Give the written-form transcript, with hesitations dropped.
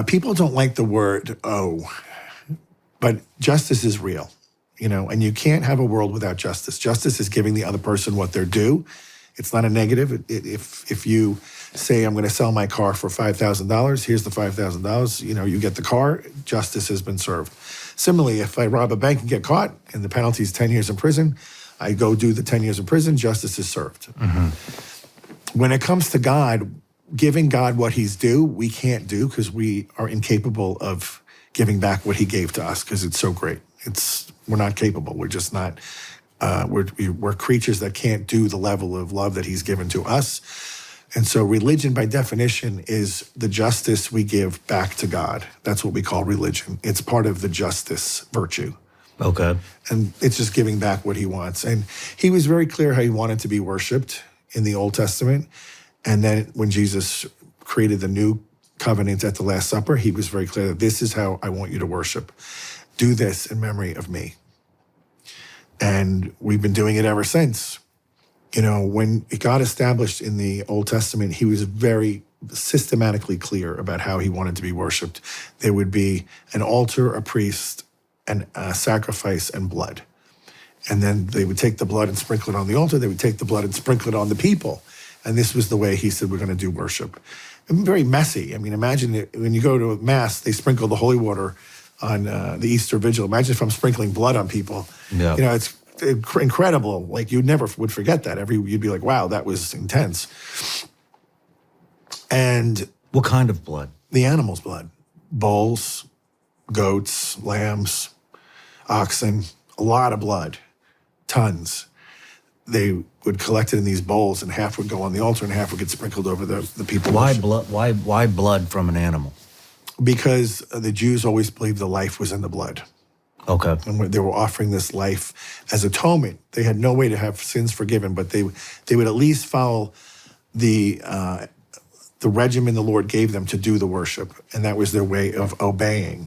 People don't like the word "oh," but justice is real, and you can't have a world without justice. Justice is giving the other person what they're due. It's not a negative. If you say, I'm going to sell my car for $5,000, here's the $5,000, you get the car, justice has been served. Similarly, if I rob a bank and get caught and the penalty is 10 years in prison, I go do the 10 years in prison, justice is served. When it comes to God, giving God what he's due, we can't do because we are incapable of giving back what he gave to us because it's so great. We're not capable. We're just not. We're creatures that can't do the level of love that he's given to us. And so religion, by definition, is the justice we give back to God. That's what we call religion. It's part of the justice virtue. Okay. And it's just giving back what he wants. And he was very clear how he wanted to be worshiped in the Old Testament. And then when Jesus created the new covenant at the Last Supper, he was very clear that this is how I want you to worship. Do this in memory of me. And we've been doing it ever since. When it got established in the Old Testament, he was very systematically clear about how he wanted to be worshiped. There would be an altar, a priest, and a sacrifice and blood. And then they would take the blood and sprinkle it on the altar. They would take the blood and sprinkle it on the people. And this was the way he said we're going to do worship. And very messy. I mean, imagine when you go to a mass, they sprinkle the holy water on the Easter Vigil. Imagine if I'm sprinkling blood on people. Yeah. It's incredible. Like, you never would forget that. You'd be like, wow, that was intense. And what kind of blood? The animal's blood. Bulls, goats, lambs, oxen, a lot of blood, tons. They would collect it in these bowls, and half would go on the altar and half would get sprinkled over the people. Why blood? Why blood from an animal? Because the Jews always believed the life was in the blood. Okay. And they were offering this life as atonement. They had no way to have sins forgiven, but they would at least follow the regimen the Lord gave them to do the worship, and that was their way of obeying.